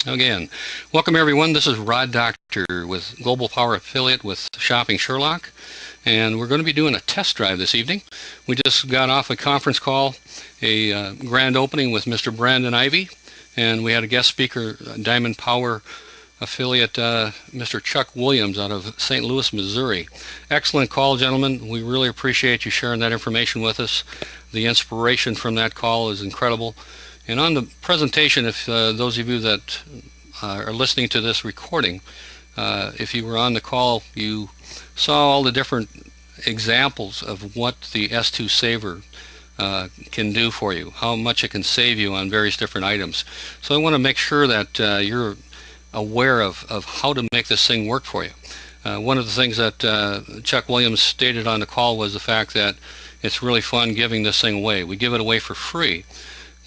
Again, welcome everyone. This is Rod Doctor with Global Power Affiliate with Shopping Sherlock, and we're going to be doing a test drive this evening. We just got off a conference call, a grand opening with Mr. Brandon Ivy, and we had a guest speaker, Diamond Power affiliate, Mr. Chuck Williams out of St. Louis, Missouri. Excellent call, gentlemen. We really appreciate you sharing that information with us. The inspiration from that call is incredible. And on the presentation, if those of you that are listening to this recording, if you were on the call, you saw all the different examples of what the S2 Saver can do for you, how much it can save you on various different items. So I want to make sure that you're aware of how to make this thing work for you. One of the things that Chuck Williams stated on the call was the fact that it's really fun giving this thing away. We give it away for free,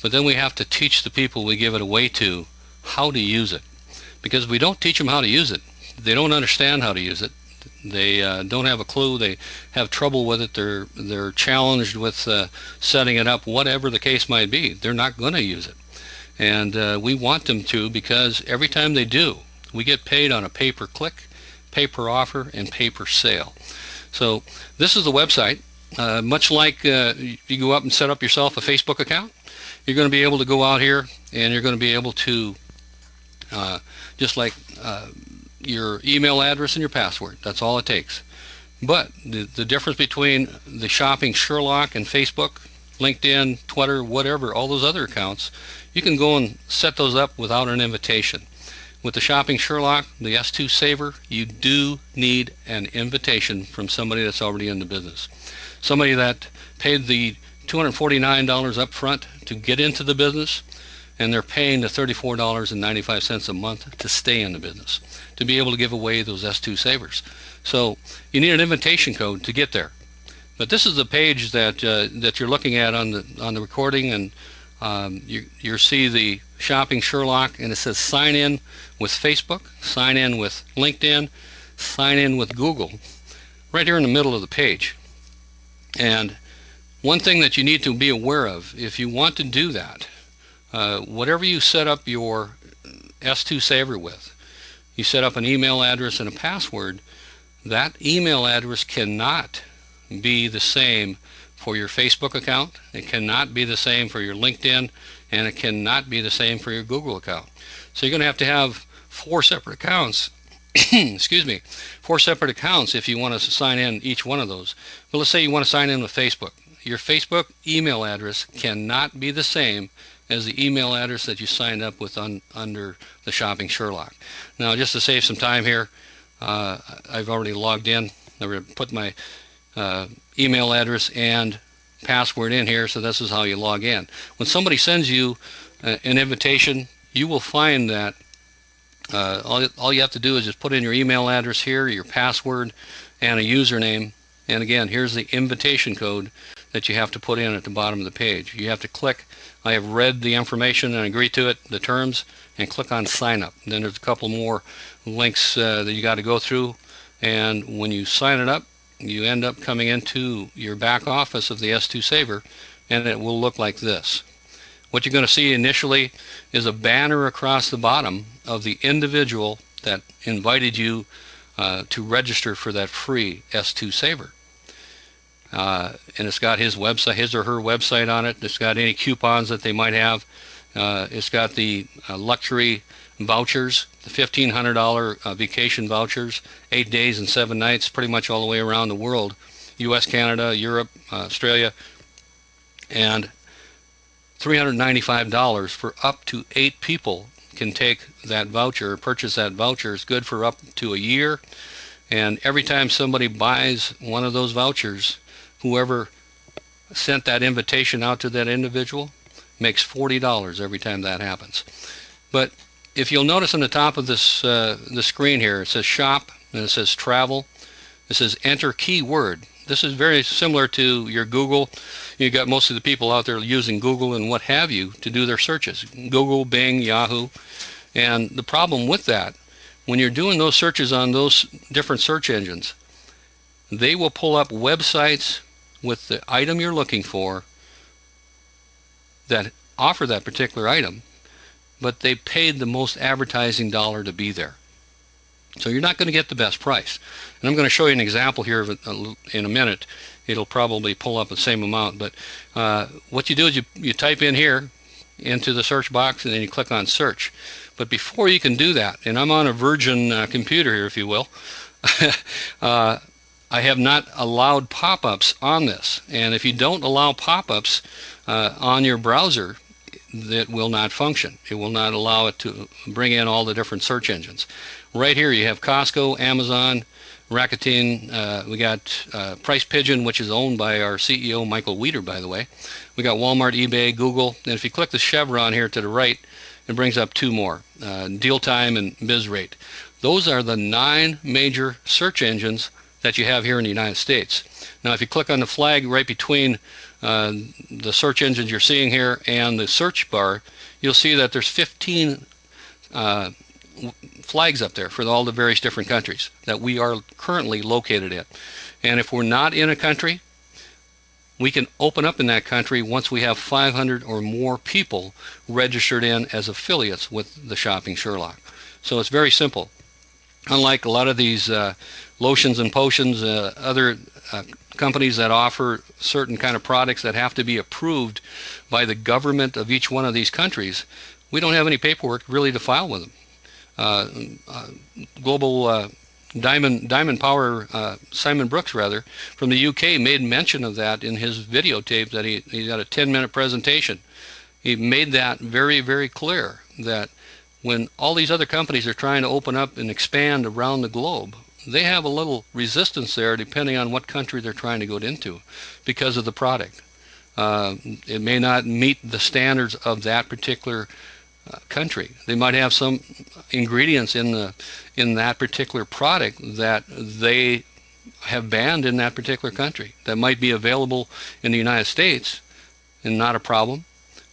but then we have to teach the people we give it away to how to use it. Because if we don't teach them how to use it, they don't understand how to use it. They don't have a clue. They have trouble with it. They're challenged with setting it up, whatever the case might be. They're not going to use it. And we want them to, because every time they do, we get paid on a pay-per-click, pay-per-offer, and pay-per-sale. So this is the website. Much like you go up and set up yourself a Facebook account, you're going to be able to go out here and you're going to be able to, just like your email address and your password, that's all it takes. But the difference between the Shopping Sherlock and Facebook, LinkedIn, Twitter, whatever, all those other accounts, you can go and set those up without an invitation. With the Shopping Sherlock, the S2 Saver, you do need an invitation from somebody that's already in the business. Somebody that paid the $249 up front to get into the business, and they're paying the $34.95 a month to stay in the business, to be able to give away those S2 Savers. So you need an invitation code to get there. But this is the page that that you're looking at on the recording, and you see the Shopping Sherlock, and it says sign in with Facebook, sign in with LinkedIn, sign in with Google, right here in the middle of the page. And one thing that you need to be aware of, if you want to do that, whatever you set up your S2 Saver with, you set up an email address and a password, that email address cannot be the same for your Facebook account, it cannot be the same for your LinkedIn, and it cannot be the same for your Google account. So you're going to have 4 separate accounts, excuse me, 4 separate accounts if you want to sign in each one of those. But let's say you want to sign in with Facebook. Your Facebook email address cannot be the same as the email address that you signed up with under the Shopping Sherlock. Now, just to save some time here, I've already logged in. I'm going to put my email address and password in here, so this is how you log in. When somebody sends you an invitation, you will find that all you have to do is just put in your email address here, your password, and a username. And again, here's the invitation code that you have to put in at the bottom of the page. You have to click, I have read the information and agree to it, the terms, and click on sign up. And then there's a couple more links that you got to go through, and when you sign it up, you end up coming into your back office of the S2 Saver, and it will look like this. What you're going to see initially is a banner across the bottom of the individual that invited you to register for that free S2 Saver. And it's got his website, his or her website on it. It's got any coupons that they might have. It's got the luxury vouchers, the $1,500 vacation vouchers, 8 days and 7 nights, pretty much all the way around the world, U.S., Canada, Europe, Australia, and $395 for up to 8 people can take that voucher, purchase that voucher. It's good for up to a year, and every time somebody buys one of those vouchers, whoever sent that invitation out to that individual makes $40 every time that happens. But if you'll notice on the top of this the screen here, it says shop, and it says travel. It says enter keyword. This is very similar to your Google. You got most of the people out there using Google and what have you to do their searches. Google, Bing, Yahoo. And the problem with that, when you're doing those searches on those different search engines, they will pull up websites with the item you're looking for that offer that particular item, but they paid the most advertising dollar to be there. So you're not going to get the best price. And I'm going to show you an example here in a minute. It'll probably pull up the same amount, but what you do is you type in here into the search box, and then you click on search. But before you can do that, and I'm on a Virgin computer here, if you will, I have not allowed pop-ups on this. And if you don't allow pop-ups on your browser, that will not function. It will not allow it to bring in all the different search engines. Right here you have Costco, Amazon, Rakuten, we got Price Pigeon, which is owned by our CEO, Michael Weeder, by the way. We got Walmart, eBay, Google, and if you click the chevron here to the right, it brings up two more, Deal Time and BizRate. Those are the 9 major search engines that you have here in the United States. Now if you click on the flag right between the search engines you're seeing here and the search bar, you'll see that there's 15 flags up there for all the various different countries that we are currently located in. And if we're not in a country, we can open up in that country once we have 500 or more people registered in as affiliates with the Shopping Sherlock. So it's very simple. Unlike a lot of these lotions and potions, other companies that offer certain kind of products that have to be approved by the government of each one of these countries, we don't have any paperwork really to file with them. Global Diamond Power, Simon Brooks rather, from the UK made mention of that in his videotape that he got a 10-minute presentation. He made that very, very clear that when all these other companies are trying to open up and expand around the globe, they have a little resistance there depending on what country they're trying to go into because of the product. It may not meet the standards of that particular country. They might have some ingredients in that particular product that they have banned in that particular country that might be available in the United States and not a problem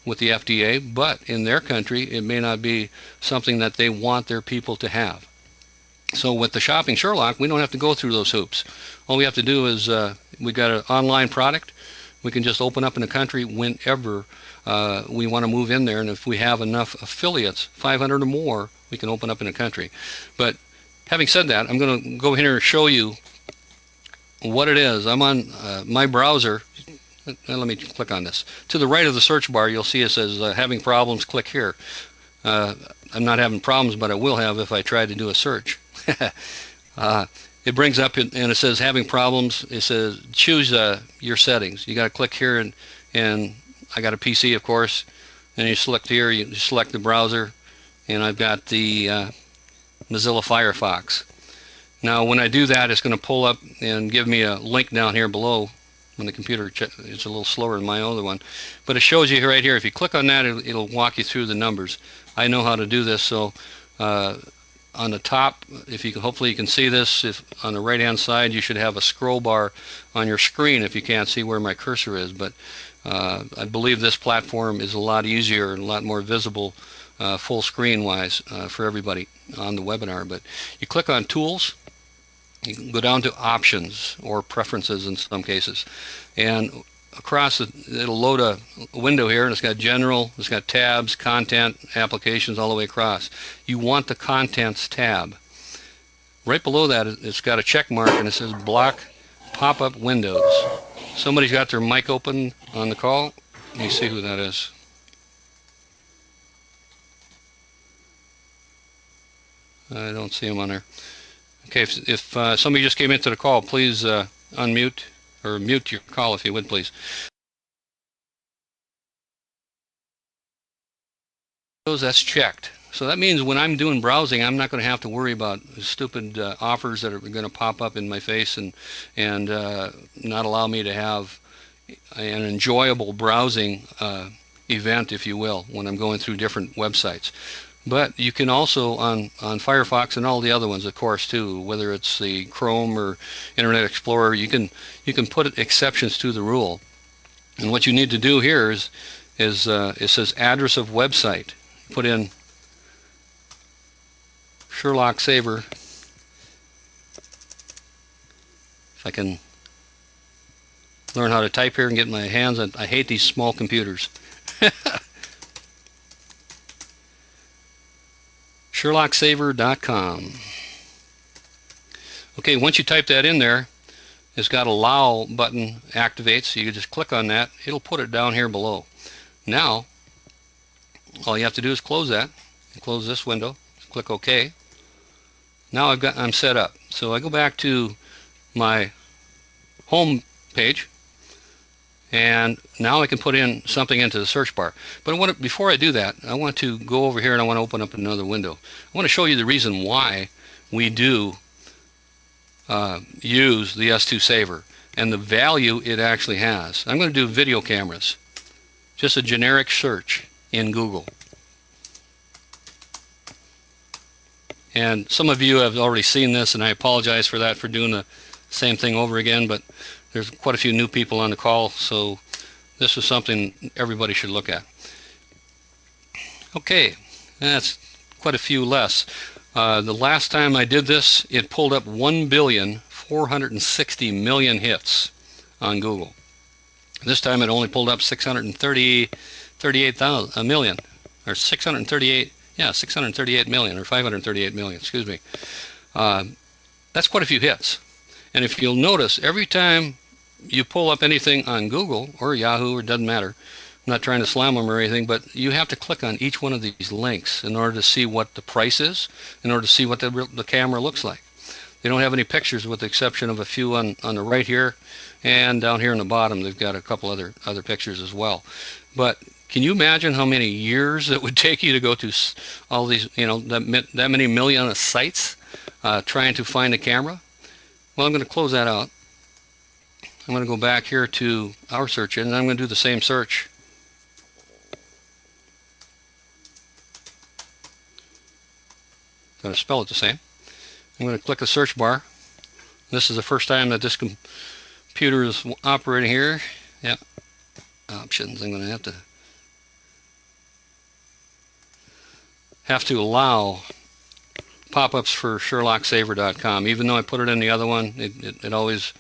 with the FDA, but in their country it may not be something that they want their people to have. So with the Shopping Sherlock, we don't have to go through those hoops. All we have to do is we got an online product. We can just open up in a country whenever we want to move in there, and if we have enough affiliates, 500 or more, we can open up in a country. But having said that, I'm going to go here and show you what it is. I'm on my browser. Let me click on this. To the right of the search bar, you'll see it says having problems, click here. I'm not having problems, but I will have if I try to do a search. It brings up and it says having problems. It says choose your settings. You got to click here, and I got a PC, of course, and you select here, you select the browser, and I've got the Mozilla Firefox. Now when I do that, it's going to pull up and give me a link down here below. When the computer, it's a little slower than my other one, but it shows you right here. If you click on that, it'll walk you through the numbers. I know how to do this, so on the top, if you can, hopefully you can see this. If on the right hand side, you should have a scroll bar on your screen if you can't see where my cursor is. But I believe this platform is a lot easier and a lot more visible full screen wise for everybody on the webinar. But you click on Tools, you can go down to Options or Preferences in some cases, and across it'll load a window here, and it's got General, it's got Tabs, Content, Applications, all the way across. You want the Contents tab. Right below that, it's got a check mark, and it says Block Pop-up Windows. Somebody's got their mic open on the call. Let me see who that is. I don't see him on there. Okay, if somebody just came into the call, please unmute or mute your call if you would, please. That's checked. So that means when I'm doing browsing, I'm not going to have to worry about stupid offers that are going to pop up in my face and not allow me to have an enjoyable browsing event, if you will, when I'm going through different websites. But you can also, on Firefox and all the other ones, of course, too, whether it's the Chrome or Internet Explorer, you can put exceptions to the rule. And what you need to do here is it says address of website. Put in Sherlock Saber. If I can learn how to type here and get my hands on, I hate these small computers. SherlockSaver.com. Okay, once you type that in there, it's got allow button activates, so you just click on that. It'll put it down here below. Now, all you have to do is close that, and close this window, click OK. Now I'm set up. So I go back to my home page, and now I can put in something into the search bar. But before I do that, I want to go over here and I want to open up another window. I want to show you the reason why we do use the S2 Saver and the value it actually has. I'm going to do video cameras, just a generic search in Google. And some of you have already seen this, and I apologize for that, for doing the same thing over again, but there's quite a few new people on the call, so this is something everybody should look at. Okay, that's quite a few less. The last time I did this, it pulled up 1,460,000,000 hits on Google. This time it only pulled up 638 million, or 638, yeah, 638 million, or 538 million, excuse me. That's quite a few hits. And if you'll notice, every time you pull up anything on Google or Yahoo, or it doesn't matter, I'm not trying to slam them or anything, but you have to click on each one of these links in order to see what the price is, in order to see what the camera looks like. They don't have any pictures with the exception of a few on the right here, and down here in the bottom they've got a couple other pictures as well. But can you imagine how many years it would take you to go to all these, that many million of sites trying to find a camera? Well, I'm going to close that out. I'm going to go back here to our search engine, and I'm going to do the same search. Going to spell it the same. I'm going to click the search bar. This is the first time that this computer is operating here. Yeah. Options. I'm going to have to allow pop-ups for SherlockSaver.com. Even though I put it in the other one, it always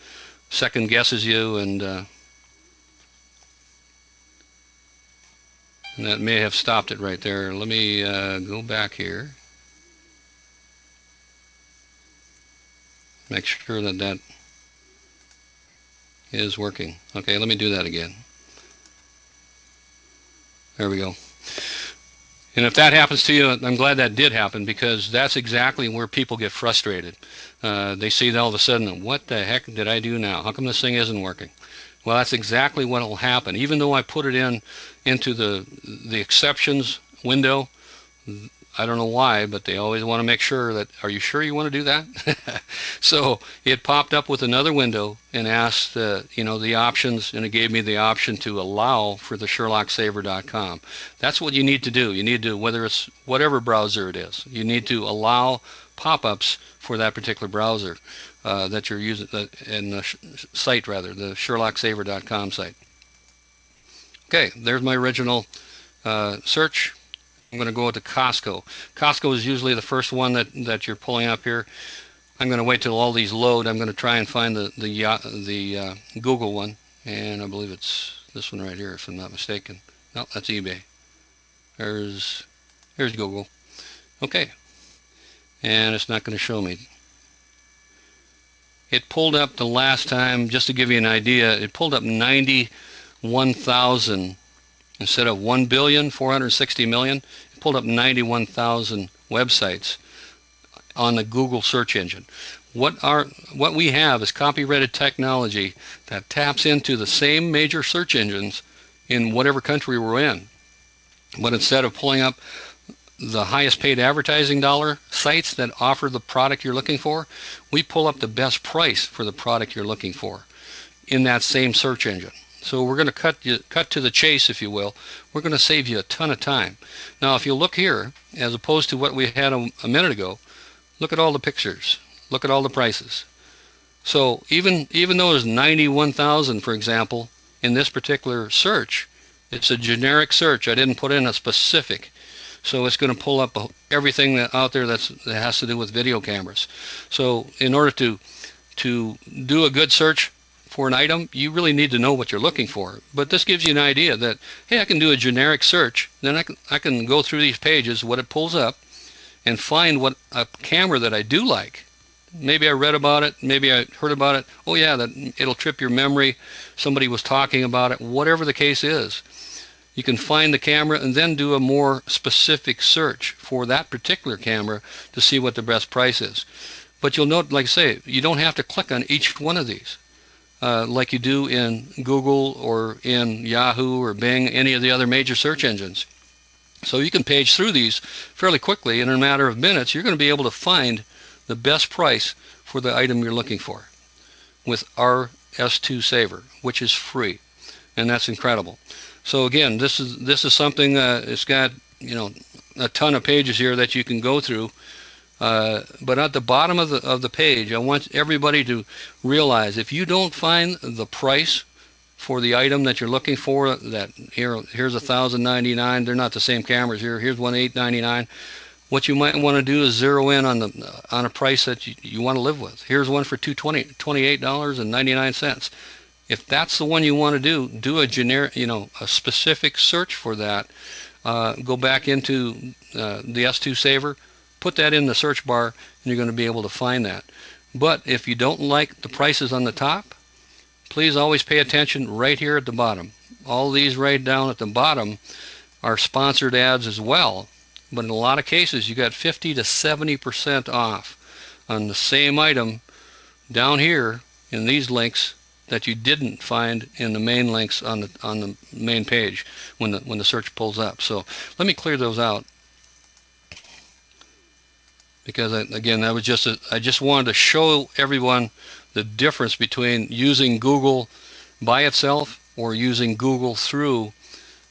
second guesses you, and that may have stopped it right there. Let me go back here. Make sure that is working. Okay, let me do that again. There we go. And if that happens to you, I'm glad that did happen, because that's exactly where people get frustrated. They see that all of a sudden, what the heck did I do now? How come this thing isn't working? Well, that's exactly what will happen. Even though I put it into the exceptions window, I don't know why, but they always want to make sure that, are you sure you want to do that? So it popped up with another window and asked, the options, and it gave me the option to allow for the SherlockSaver.com. That's what you need to do. You need to, whether it's whatever browser it is, you need to allow pop-ups for that particular browser that you're using, in the site rather, the SherlockSaver.com site. Okay, there's my original search. I'm going to go to Costco. Costco is usually the first one that you're pulling up here. I'm going to wait till all these load. I'm going to try and find the Google one, and I believe it's this one right here, if I'm not mistaken. No, that's eBay. Here's Google. Okay, and it's not going to show me. It pulled up the last time, just to give you an idea, it pulled up 91,000. Instead of 1,460,000,000, it pulled up 91,000 websites on the Google search engine. What we have is copyrighted technology that taps into the same major search engines in whatever country we're in. But instead of pulling up the highest paid advertising dollar sites that offer the product you're looking for, we pull up the best price for the product you're looking for in that same search engine. So we're going to cut to the chase, if you will. We're going to save you a ton of time. Now, if you look here, as opposed to what we had a minute ago, look at all the pictures. Look at all the prices. So even though there's 91,000, for example, in this particular search, it's a generic search. I didn't put in a specific. So it's going to pull up everything out there that has to do with video cameras. So in order to do a good search for an item, you really need to know what you're looking for. But this gives you an idea that, hey, I can do a generic search, then I can go through these pages, what it pulls up, and find what a camera that I do like. Maybe I read about it, maybe I heard about it. Oh yeah, that it'll trip your memory. Somebody was talking about it. Whatever the case is, you can find the camera and then do a more specific search for that particular camera to see what the best price is. But you'll note, like I say, you don't have to click on each one of these like you do in Google or in Yahoo or Bing, any of the other major search engines. So you can page through these fairly quickly, and in a matter of minutes, you're going to be able to find the best price for the item you're looking for with our S2 Saver, which is free, and that's incredible. So again, this is something. It's got a ton of pages here that you can go through. But at the bottom of the page, I want everybody to realize if you don't find the price for the item that you're looking for, that here's $1,099. They're not the same cameras here. Here's one $899. What you might want to do is zero in on a price that you want to live with. Here's one for $28.99. If that's the one you want to do a generic, a specific search for that. Go back into the S2 Saver, put that in the search bar, and you're going to be able to find that. But if you don't like the prices on the top, please always pay attention right here at the bottom. All these right down at the bottom are sponsored ads as well. But in a lot of cases, you got 50 to 70% off on the same item down here in these links that you didn't find in the main links on the main page when the search pulls up. So let me clear those out, because again, I just wanted to show everyone the difference between using Google by itself or using Google through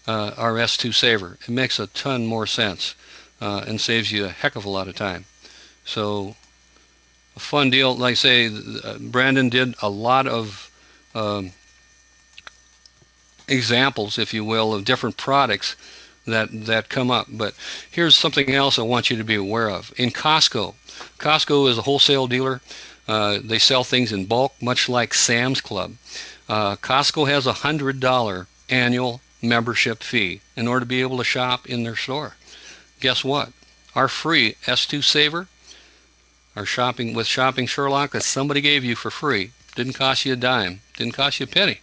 our S2 Saver. It makes a ton more sense and saves you a heck of a lot of time. So a fun deal. Like I say, Brandon did a lot of examples, if you will, of different products that come up. But here's something else I want you to be aware of. In Costco is a wholesale dealer. They sell things in bulk, much like Sam's Club. Costco has a $100 annual membership fee in order to be able to shop in their store. Guess what? Our free S2 Saver, our Shopping Sherlock, that somebody gave you for free, didn't cost you a dime, didn't cost you a penny.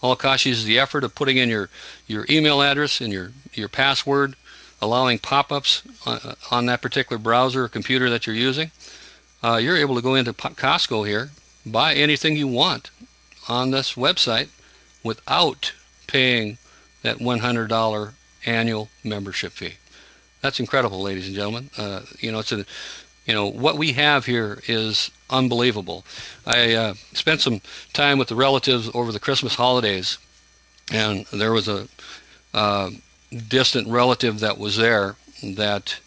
All it costs you is the effort of putting in your email address and your password, allowing pop-ups on that particular browser or computer that you're using. You're able to go into Costco here, buy anything you want on this website without paying that $100 annual membership fee. That's incredible, ladies and gentlemen. What we have here is unbelievable. I spent some time with the relatives over the Christmas holidays, and there was a distant relative that was there that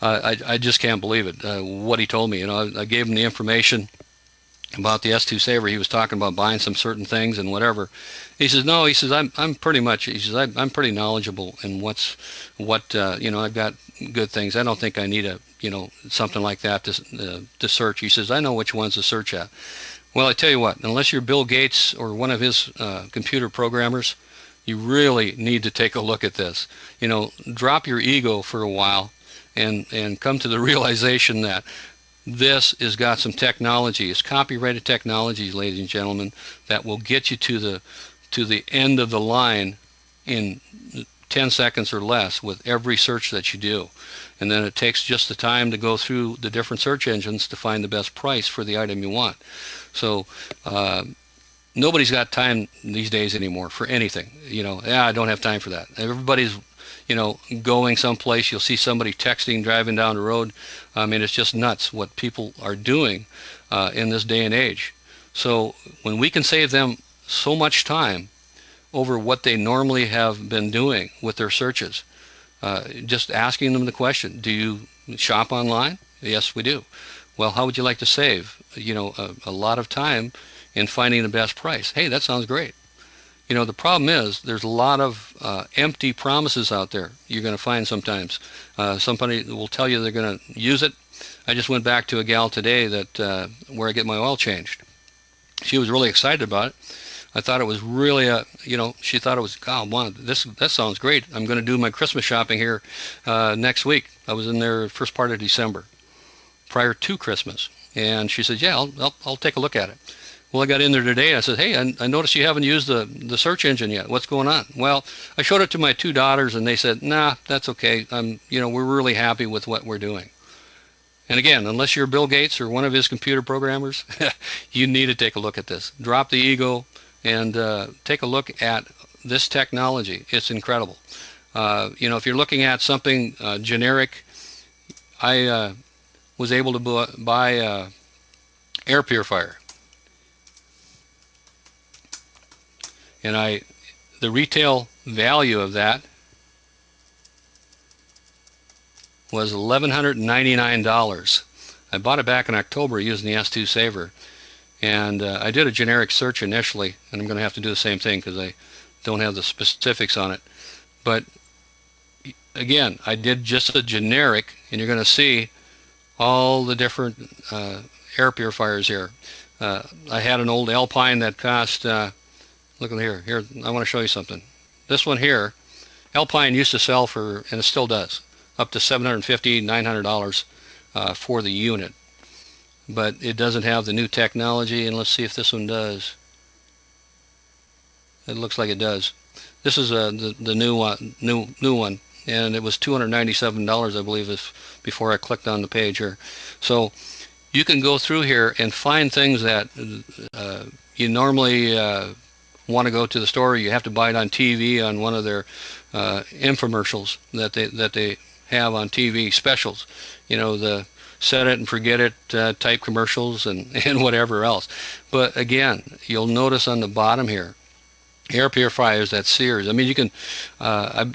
I just can't believe it. What he told me, I gave him the information about the S2 Saver. He was talking about buying some certain things and whatever. He says, no, he says, I'm pretty much, he says, I'm pretty knowledgeable in what I've got good things. I don't think I need something like that to search. He says, I know which ones to search at. Well, I tell you what, unless you're Bill Gates or one of his computer programmers, you really need to take a look at this. Drop your ego for a while and come to the realization that this has got some technology. It's copyrighted technology, ladies and gentlemen, that will get you to the end of the line in 10 seconds or less with every search that you do. And then it takes just the time to go through the different search engines to find the best price for the item you want. So nobody's got time these days anymore for anything. I don't have time for that. Everybody's going someplace. You'll see somebody texting, driving down the road. I mean, it's just nuts what people are doing in this day and age. So when we can save them so much time over what they normally have been doing with their searches, just asking them the question, do you shop online? Yes, we do. Well, how would you like to save a lot of time in finding the best price? Hey, that sounds great. The problem is there's a lot of empty promises out there you're going to find sometimes. Somebody will tell you they're going to use it. I just went back to a gal today where I get my oil changed. She was really excited about it. I thought it was really she thought it was, God, wow, that sounds great. I'm going to do my Christmas shopping here next week. I was in there first part of December, prior to Christmas, and she said, yeah, I'll take a look at it. Well, I got in there today, and I said, hey, I noticed you haven't used the search engine yet. What's going on? Well, I showed it to my two daughters, and they said, nah, that's okay. We're really happy with what we're doing. And again, unless you're Bill Gates or one of his computer programmers, you need to take a look at this. Drop the ego and take a look at this technology. It's incredible. If you're looking at something generic, I was able to buy air purifier. And the retail value of that was $1,199. I bought it back in October using the S2 Saver, and I did a generic search initially, and I'm going to have to do the same thing because I don't have the specifics on it. But again, I did just a generic, and you're going to see all the different air purifiers here. I had an old Alpine that cost look at here. Here, I want to show you something. This one here, Alpine used to sell for, and it still does, up to $750, $900 for the unit. But it doesn't have the new technology, and let's see if this one does. It looks like it does. This is the new one, and it was $297, I believe, before I clicked on the page here. So you can go through here and find things that you normally want to go to the store. You have to buy it on TV on one of their infomercials that they have on TV specials. The set it and forget it type commercials and whatever else. But again, you'll notice on the bottom here, air purifiers at Sears. I mean, you can. I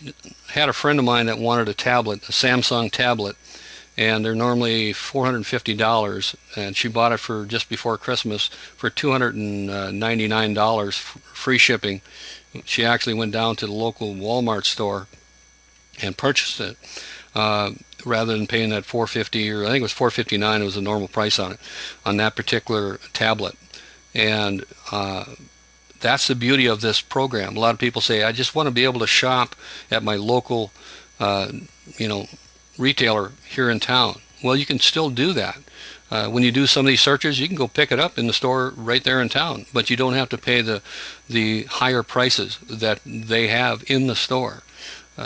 had a friend of mine that wanted a tablet, a Samsung tablet, and they're normally $450, and she bought it for just before Christmas for $299 free shipping. She actually went down to the local Walmart store and purchased it rather than paying that $450, or I think it was $459. It was the normal price on it, on that particular tablet. And that's the beauty of this program. A lot of people say, I just want to be able to shop at my local retailer here in town. Well, you can still do that. When you do some of these searches, you can go pick it up in the store right there in town, but you don't have to pay the higher prices that they have in the store.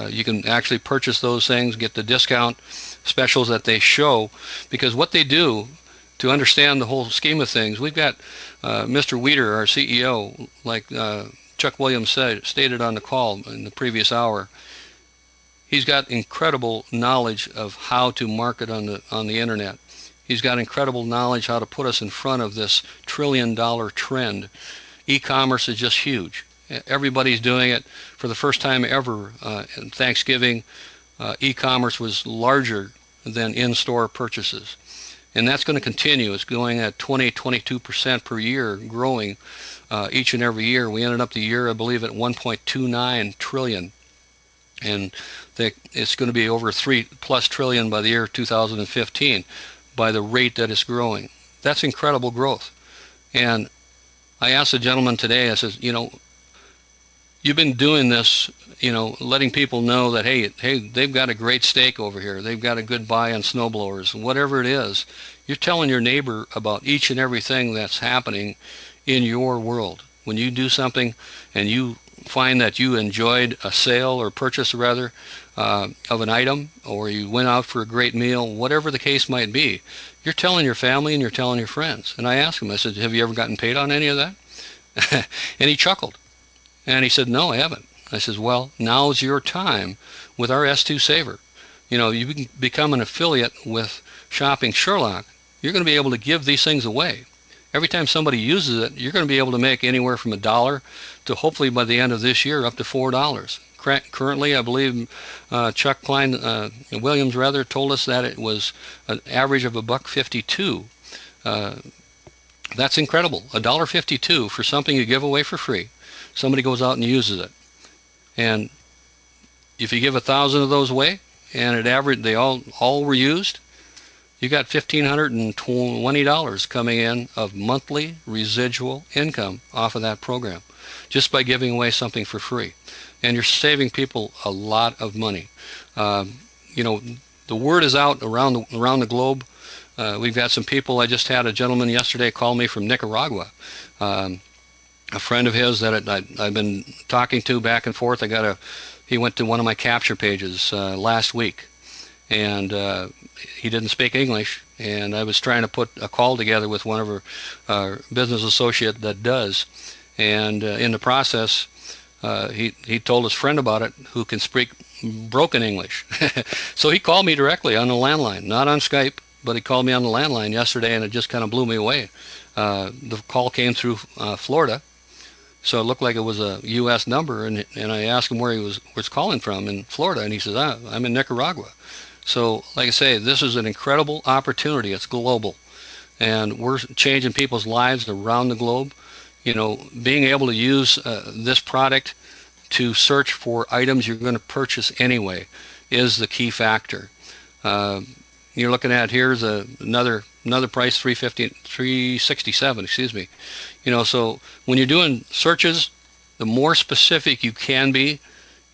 You can actually purchase those things, get the discount specials that they show, because what they do, to understand the whole scheme of things, we've got Mr. Weeder, our CEO, like Chuck Williams stated on the call in the previous hour. He's got incredible knowledge of how to market on the internet. He's got incredible knowledge how to put us in front of this trillion-dollar trend. E-commerce is just huge. Everybody's doing it. For the first time ever in Thanksgiving, e-commerce was larger than in-store purchases. And that's going to continue. It's going at 22% per year, growing each and every year. We ended up the year, I believe, at 1.29 trillion. And it's going to be over 3+ trillion by the year 2015 by the rate that it's growing. That's incredible growth. And I asked the gentleman today, I said, you've been doing this, letting people know that, hey, they've got a great steak over here. They've got a good buy on snowblowers, whatever it is. You're telling your neighbor about each and everything that's happening in your world. When you do something and you find that you enjoyed a sale or purchase rather of an item, or you went out for a great meal, whatever the case might be, you're telling your family and you're telling your friends. And I asked him, I said, have you ever gotten paid on any of that? And he chuckled. And he said, no, I haven't. I said, well, now's your time with our S2 Saver. You can become an affiliate with Shopping Sherlock. You're going to be able to give these things away. Every time somebody uses it, you're going to be able to make anywhere from $1 to, hopefully by the end of this year, up to $4. Currently, I believe Chuck Williams told us that it was an average of $1.52. That's incredible. $1.52 for something you give away for free. Somebody goes out and uses it, and if you give 1,000 of those away, and they all were used, you got $1,520 coming in of monthly residual income off of that program, just by giving away something for free. And you're saving people a lot of money. You know, the word is out around the globe. We've got some people. I just had a gentleman yesterday call me from Nicaragua. A friend of his that I've been talking to back and forth. He went to one of my capture pages last week, and he didn't speak English, and I was trying to put a call together with one of our business associate that does, and in the process, he told his friend about it, who can speak broken English. So he called me directly on the landline, not on Skype, but he called me on the landline yesterday, and it just kind of blew me away. The call came through Florida, so it looked like it was a U.S. number, and I asked him where he was calling from in Florida, and he says, I'm in Nicaragua. So, like I say, this is an incredible opportunity. It's global, and we're changing people's lives around the globe. You know, being able to use this product to search for items you're going to purchase anyway is the key factor. You're looking at, here's another price, $367, excuse me. You know, so when you're doing searches, the more specific you can be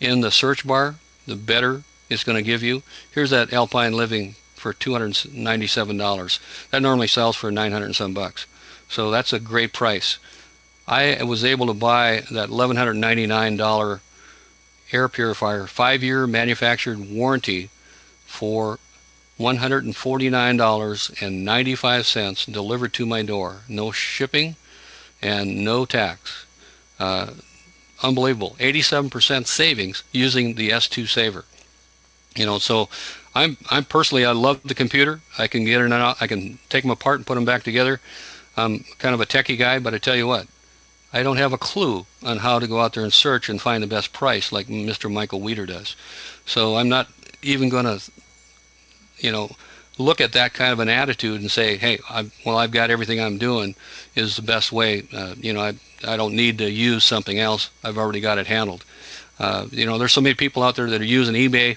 in the search bar, the better it's going to give you. Here's that Alpine Living for $297. That normally sells for 900 and some bucks. So that's a great price. I was able to buy that $1,199 air purifier, 5-year manufactured warranty, for $149.95 delivered to my door. No shipping and no tax. Unbelievable. 87% savings using the S2 Saver. You know, so I'm personally, I love the computer. I can get in and out. I can take them apart and put them back together. I'm kind of a techie guy, but I tell you what, I don't have a clue on how to go out there and search and find the best price like Mr. Michael Weeder does. So I'm not even going to, you know, look at that kind of an attitude and say, hey, I've got everything I'm doing is the best way. You know, I don't need to use something else. I've already got it handled. You know, there's so many people out there that are using eBay,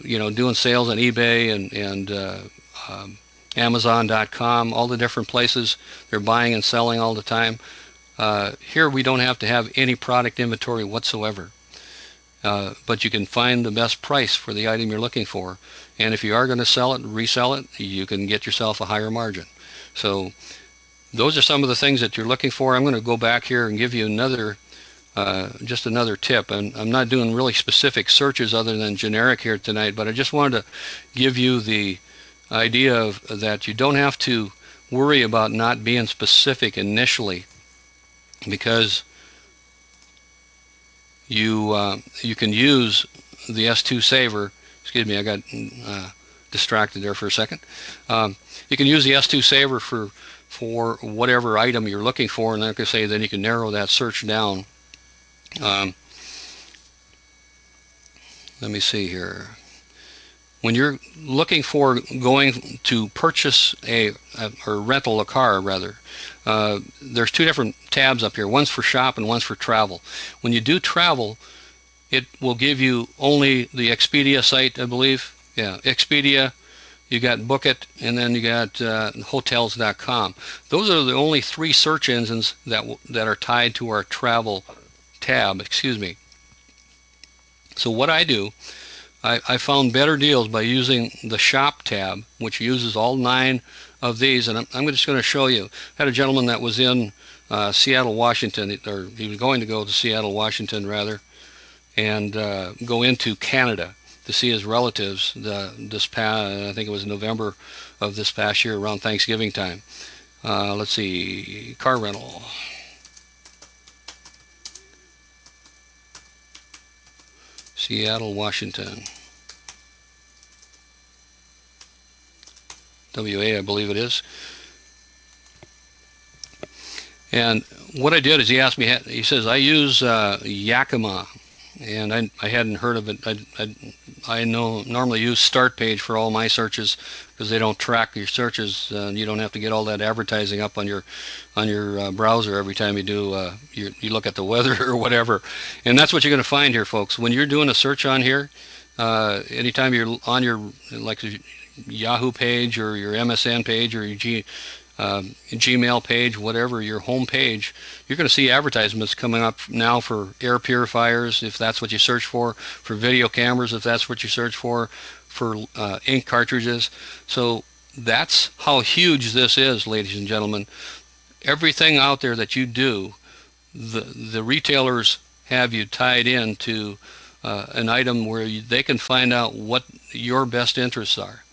you know, doing sales on eBay and Amazon.com, all the different places. They're buying and selling all the time. Here we don't have to have any product inventory whatsoever. But you can find the best price for the item you're looking for. And if you are going to sell it, resell it, you can get yourself a higher margin. So those are some of the things that you're looking for. I'm going to go back here and give you another, just another tip. And I'm not doing really specific searches other than generic here tonight, but I just wanted to give you the idea of that you don't have to worry about not being specific initially, because you can use the S2 Saver. Excuse me, I got distracted there for a second. You can use the S2 Saver for whatever item you're looking for, and like I say, then you can narrow that search down. Let me see here. When you're looking for going to purchase or rental a car, rather, there's two different tabs up here. One's for shop and one's for travel. When you do travel, it will give you only the Expedia site, I believe. Yeah, Expedia. You got Book It, and then you got Hotels.com. Those are the only 3 search engines that are tied to our travel tab. Excuse me. So what I do, I found better deals by using the shop tab, which uses all 9 of these, and I'm just going to show you. I had a gentleman that was in Seattle, Washington, or he was going to go to Seattle, Washington, rather, and go into Canada to see his relatives this past, I think it was November of this past year, around Thanksgiving time. Let's see, car rental. Seattle, Washington. WA, I believe it is. And what I did is he asked me, he says, I use Yakima, and I hadn't heard of it. I normally use Start Page for all my searches because they don't track your searches. You don't have to get all that advertising up on your browser every time you do you look at the weather or whatever. And that's what you're going to find here, folks. When you're doing a search on here, anytime you're on your, like Yahoo page or your MSN page or your Gmail page, whatever, your home page, you're going to see advertisements coming up now for air purifiers, if that's what you search for video cameras, if that's what you search for ink cartridges. So that's how huge this is, ladies and gentlemen. Everything out there that you do, the retailers have you tied into an item where they can find out what your best interests are.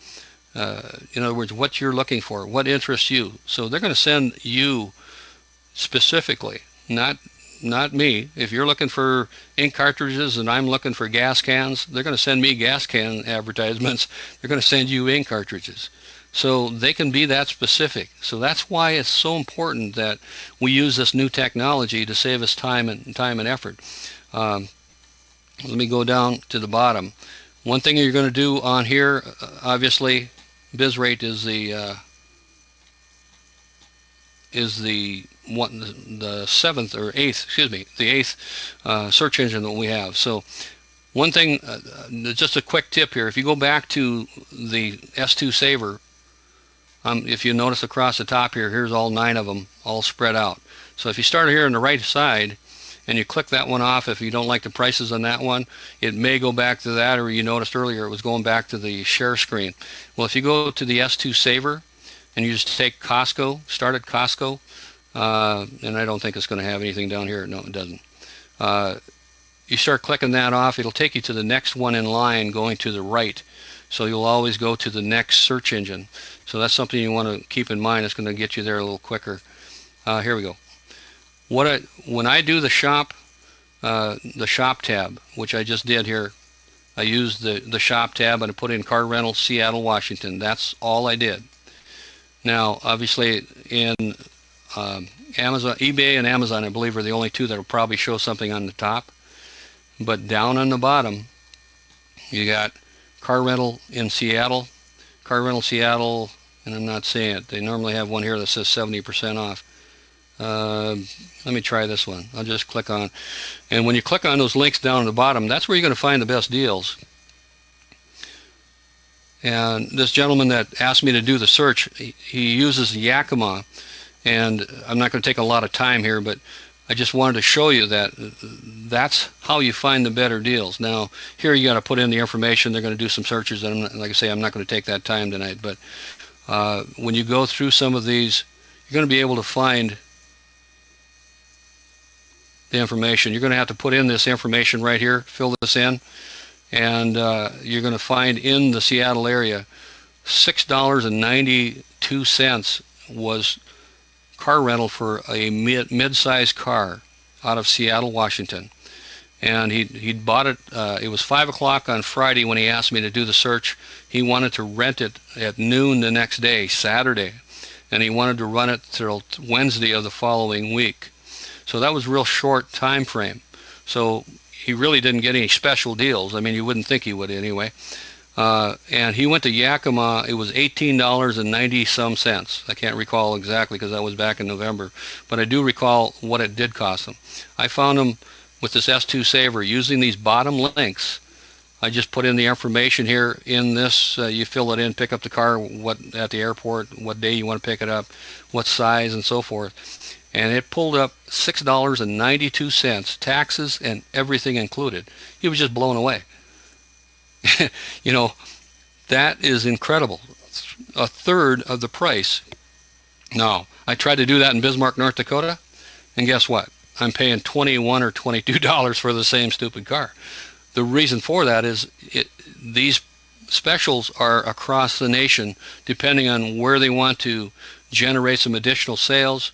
In other words, what you're looking for, what interests you. So they're going to send you specifically, not me. If you're looking for ink cartridges and I'm looking for gas cans, they're going to send me gas can advertisements. They're going to send you ink cartridges. So they can be that specific. So that's why it's so important that we use this new technology to save us time and effort. Let me go down to the bottom. One thing you're going to do on here, obviously, Bizrate is the seventh or eighth, excuse me, the eighth search engine that we have. So one thing, just a quick tip here, if you go back to the S2 Saver, if you notice across the top here, here's all 9 of them all spread out. So if you start here on the right side and you click that one off, if you don't like the prices on that one, it may go back to that, or you noticed earlier it was going back to the share screen. Well, if you go to the S2 Saver and you just take Costco, start at Costco, and I don't think it's going to have anything down here. No, it doesn't. You start clicking that off, it'll take you to the next one in line going to the right. So you'll always go to the next search engine. So that's something you want to keep in mind. It's going to get you there a little quicker. Here we go. When I do the shop tab, which I just did here, I used the shop tab and I put in car rental Seattle, Washington. That's all I did. Now, obviously, in Amazon, eBay and Amazon, I believe, are the only two that will probably show something on the top. But down on the bottom, you got car rental in Seattle, car rental Seattle, and I'm not saying it. They normally have one here that says 70% off. Let me try this one. I'll just click on, and when you click on those links down at the bottom, that's where you're going to find the best deals. And this gentleman that asked me to do the search, he uses Yakima, and I'm not going to take a lot of time here, but I just wanted to show you that that's how you find the better deals. Now, here you got to put in the information. They're going to do some searches, and like I say, I'm not going to take that time tonight. But when you go through some of these, you're going to be able to find the information. You're going to have to put in this information right here, fill this in, and you're going to find in the Seattle area, $6.92 was car rental for a mid-sized car out of Seattle, Washington. And he'd bought it, it was 5 o'clock on Friday when he asked me to do the search. He wanted to rent it at noon the next day, Saturday, and he wanted to run it till Wednesday of the following week. So that was a real short time frame. So he really didn't get any special deals. I mean, you wouldn't think he would anyway. And he went to Yakima. It was $18.90 some. I can't recall exactly because that was back in November, but I do recall what it did cost him. I found him with this S2 Saver using these bottom links. I just put in the information here in this. You fill it in, pick up the car, what at the airport, what day you want to pick it up, what size, and so forth. And it pulled up $6.92, taxes and everything included. He was just blown away. You know, that is incredible. A third of the price. Now, I tried to do that in Bismarck, North Dakota, and guess what? I'm paying $21 or $22 for the same stupid car. The reason for that is these specials are across the nation, depending on where they want to generate some additional sales,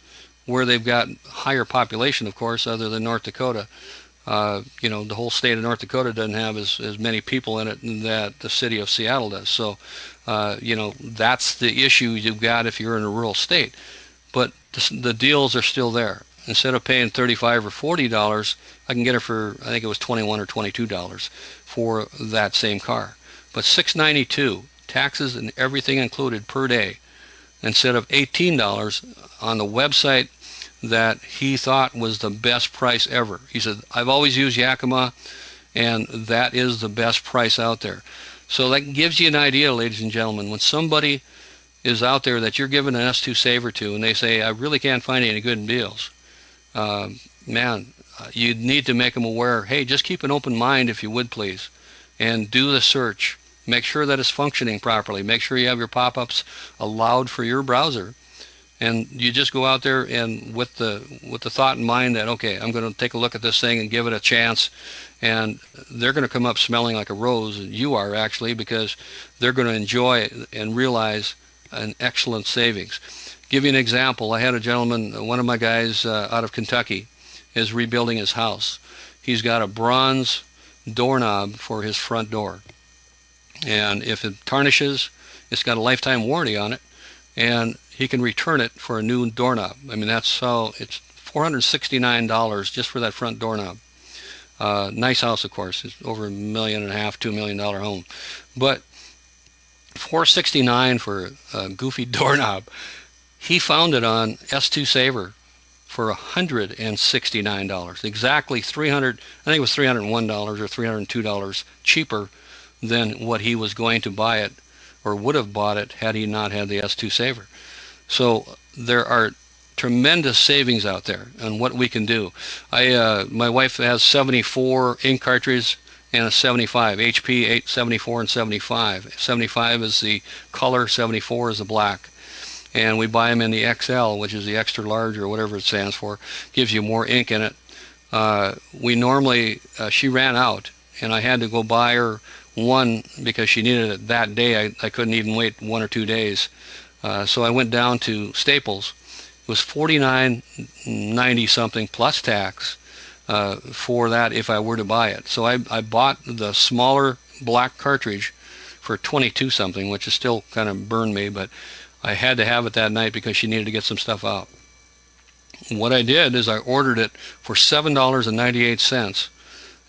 where they've got higher population, of course, other than North Dakota. You know, the whole state of North Dakota doesn't have as many people in it that the city of Seattle does. So, you know, that's the issue you've got if you're in a rural state. But the deals are still there. Instead of paying $35 or $40, I can get it for, I think it was $21 or $22 for that same car. But $6.92, taxes and everything included per day, instead of $18 on the website that he thought was the best price ever. He said, I've always used Yakima, and that is the best price out there. So that gives you an idea, ladies and gentlemen, when somebody is out there that you're giving an S2 saver to and they say, I really can't find any good deals, man, you need to make them aware, hey, just keep an open mind if you would please, and do the search. Make sure that it's functioning properly. Make sure you have your pop-ups allowed for your browser. And you just go out there and with the thought in mind that, okay, I'm going to take a look at this thing and give it a chance, and they're going to come up smelling like a rose. You are actually, because they're going to enjoy and realize an excellent savings. Give you an example. I had a gentleman, one of my guys out of Kentucky, is rebuilding his house. He's got a bronze doorknob for his front door, and if it tarnishes, it's got a lifetime warranty on it, and he can return it for a new doorknob. I mean, that's how it's $469 just for that front doorknob. Nice house, of course. It's over $1.5 million, $2 million home. But $469 for a goofy doorknob. He found it on S2 Saver for $169. Exactly 300, I think it was $301 or $302 cheaper than what he was going to buy it or would have bought it had he not had the S2 Saver. So there are tremendous savings out there on what we can do. My wife has 74 ink cartridges and a 75, HP 74 and 75. 75 is the color, 74 is the black. And we buy them in the XL, which is the extra large or whatever it stands for. Gives you more ink in it. We normally, she ran out, and I had to go buy her one because she needed it that day. I couldn't even wait 1 or 2 days. So I went down to Staples. It was $49.90 something plus tax for that if I were to buy it. So I bought the smaller black cartridge for 22 something, which is still kind of burned me, but I had to have it that night because she needed to get some stuff out. What I did is I ordered it for $7.98,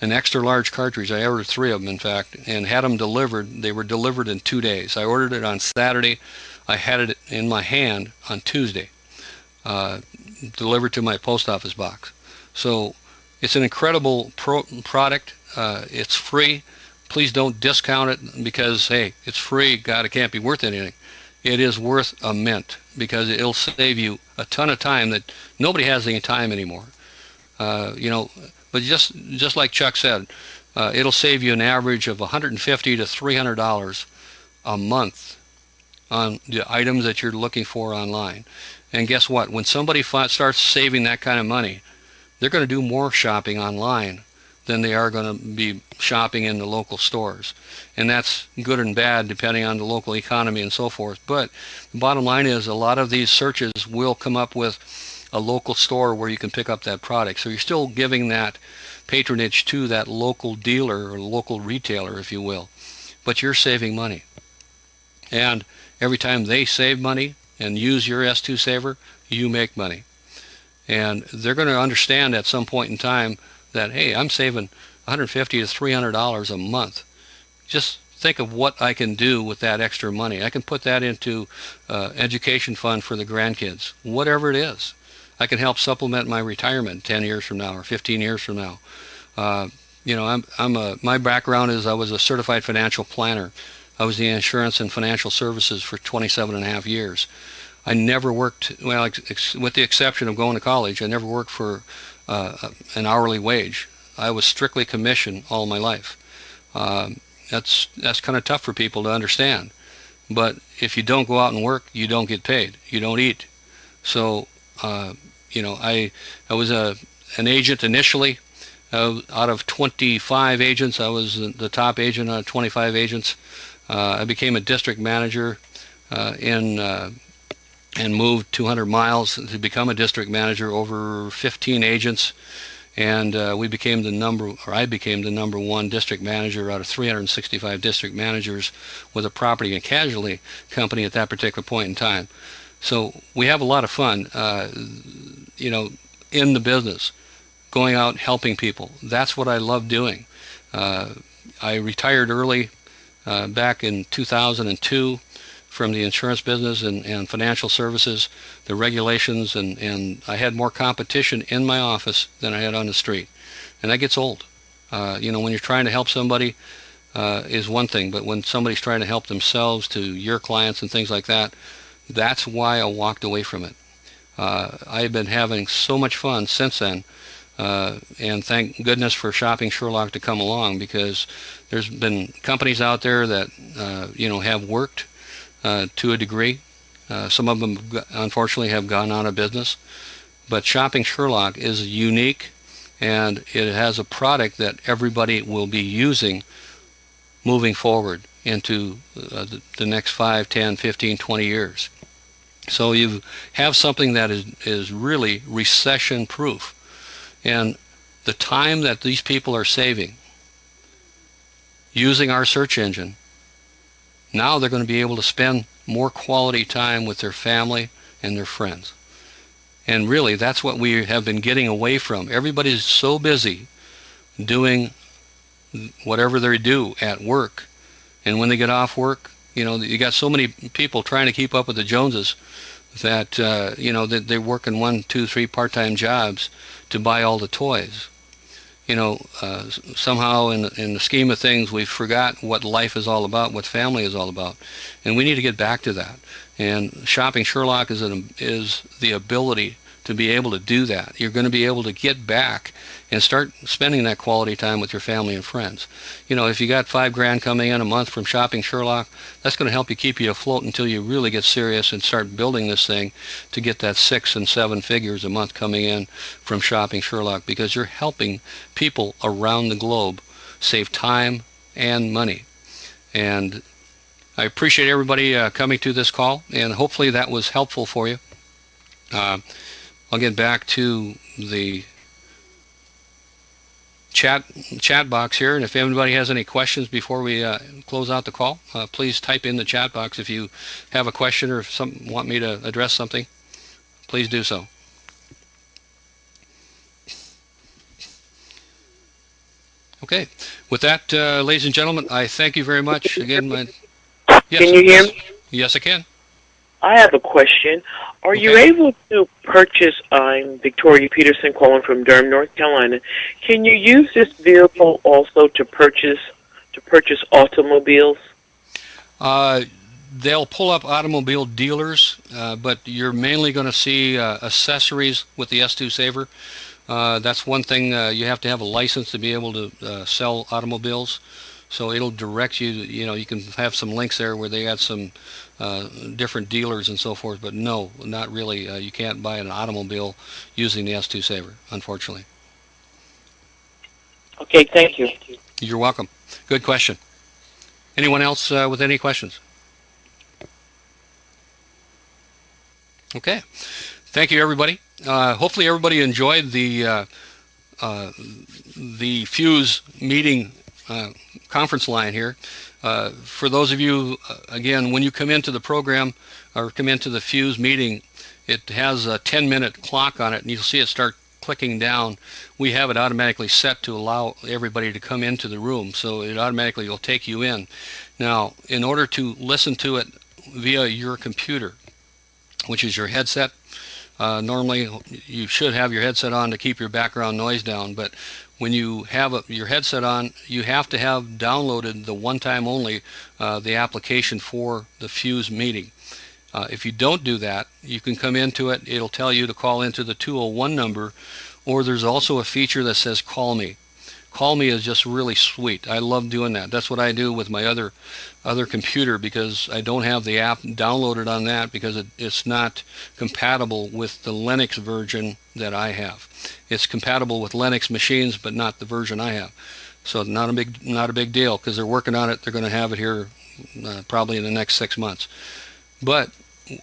an extra large cartridge. I ordered 3 of them, in fact, and had them delivered. They were delivered in 2 days. I ordered it on Saturday. I had it in my hand on Tuesday, delivered to my post office box. So it's an incredible product. It's free. Please don't discount it because, hey, it's free. God, it can't be worth anything. It is worth a mint because it'll save you a ton of time that nobody has any time anymore. But just like Chuck said, it'll save you an average of $150 to $300 a month on the items that you're looking for online. And guess what? When somebody starts saving that kind of money, they're going to do more shopping online than they are going to be shopping in the local stores. And that's good and bad depending on the local economy and so forth. But the bottom line is a lot of these searches will come up with a local store where you can pick up that product. So you're still giving that patronage to that local dealer or local retailer, if you will. But you're saving money. And every time they save money and use your S2 Saver, you make money. And they're going to understand at some point in time that, hey, I'm saving $150 to $300 a month. Just think of what I can do with that extra money. I can put that into education fund for the grandkids, whatever it is. I can help supplement my retirement 10 years from now or 15 years from now. My background is I was a certified financial planner. I was in insurance and financial services for 27 and a half years. I never worked, well, with the exception of going to college, I never worked for an hourly wage. I was strictly commission all my life. That's kind of tough for people to understand. But if you don't go out and work, you don't get paid. You don't eat. So, I was an agent initially. Out of 25 agents, I was the top agent out of 25 agents. I became a district manager and moved 200 miles to become a district manager over 15 agents. And I became the number 1 district manager out of 365 district managers with a property and casualty company at that particular point in time. So we have a lot of fun, in the business, going out helping people. That's what I love doing. I retired early back in 2002 from the insurance business and financial services, the regulations, and I had more competition in my office than I had on the street. And that gets old. When you're trying to help somebody, is one thing, but when somebody's trying to help themselves to your clients and things like that, that's why I walked away from it. I've been having so much fun since then, and thank goodness for Shopping Sherlock to come along, because there's been companies out there that have worked to a degree. Some of them unfortunately have gone out of business, but Shopping Sherlock is unique, and it has a product that everybody will be using moving forward into the next 5, 10, 15, 20 years. So you have something that is really recession proof. And the time that these people are saving using our search engine, now they're going to be able to spend more quality time with their family and their friends. And really, that's what we have been getting away from. Everybody's so busy doing whatever they do at work, and when they get off work, you got so many people trying to keep up with the Joneses that that they're working 1, 2, 3 part-time jobs to buy all the toys. Somehow in the scheme of things, we forgot what life is all about, what family is all about, and we need to get back to that. And Shopping Sherlock is the ability to be able to do that. You're going to be able to get back and start spending that quality time with your family and friends. If you got $5,000 coming in a month from Shopping Sherlock, that's going to help you afloat until you really get serious and start building this thing to get that 6 and 7 figures a month coming in from Shopping Sherlock, because you're helping people around the globe save time and money. And I appreciate everybody coming to this call, and hopefully that was helpful for you. I'll get back to the chat box here, and if anybody has any questions before we close out the call, please type in the chat box. If you have a question or want me to address something, please do so. Okay, with that, ladies and gentlemen, I thank you very much again. Yes, can you hear me? Yes, I can. I have a question. Are you able to purchase, I'm Victoria Peterson calling from Durham, North Carolina. Can you use this vehicle also to purchase automobiles? They'll pull up automobile dealers, but you're mainly going to see accessories with the S2 Saver. That's one thing. You have to have a license to be able to sell automobiles. So it'll direct you, you can have some links there where they got some different dealers and so forth, but no, not really. You can't buy an automobile using the S2 Saver, unfortunately. Okay, thank you. You're welcome. Good question. Anyone else with any questions? Okay. Thank you, everybody. Hopefully everybody enjoyed the Fuse meeting conference line here. For those of you, again, when you come into the program or come into the Fuse meeting, it has a 10-minute clock on it, and you'll see it start clicking down. We have it automatically set to allow everybody to come into the room, so it automatically will take you in. Now, in order to listen to it via your computer, which is your headset, normally you should have your headset on to keep your background noise down, but when you have your headset on, you have to have downloaded the one time only the application for the Fuse meeting. If you don't do that, you can come into it. It'll tell you to call into the 201 number, or there's also a feature that says call me. Call me is just really sweet. I love doing that. That's what I do with my other computer, because I don't have the app downloaded on that because it's not compatible with the Linux version that I have. It's compatible with Linux machines, but not the version I have. So not a big deal, because they're working on it. They're going to have it here probably in the next 6 months. But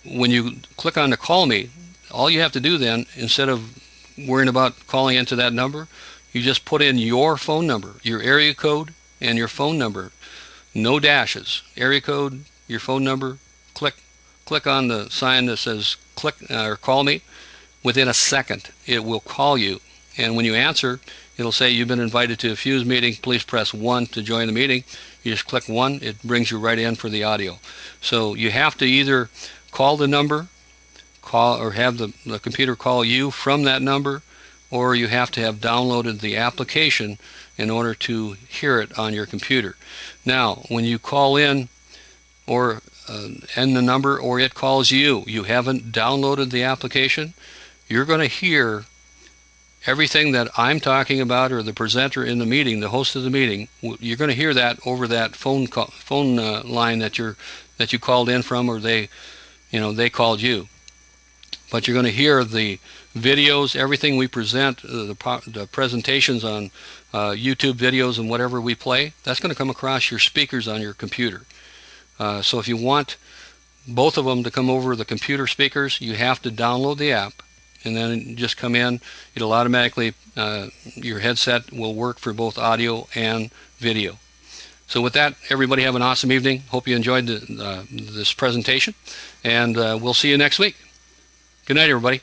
when you click on the call me, all you have to do then, instead of worrying about calling into that number, you just put in your phone number, your area code, and your phone number. No dashes. Area code, your phone number. Click on the sign that says click or call me. Within a second, it will call you, and when you answer, it'll say you've been invited to a Fuse meeting. Please press 1 to join the meeting. You just click 1. It brings you right in for the audio. So you have to either call the number, or have the computer call you from that number, or you have to have downloaded the application in order to hear it on your computer. Now, when you call in or end the number, or it calls you, you haven't downloaded the application, you're going to hear everything that I'm talking about, or the presenter in the meeting, the host of the meeting. You're going to hear that over that phone line that you called in from, or they called you. But you're going to hear the videos, everything we present, the presentations on YouTube videos and whatever we play. That's going to come across your speakers on your computer. So if you want both of them to come over the computer speakers, you have to download the app, and then just come in. It'll automatically, your headset will work for both audio and video. So with that, everybody have an awesome evening. Hope you enjoyed this presentation, and we'll see you next week. Good night, everybody.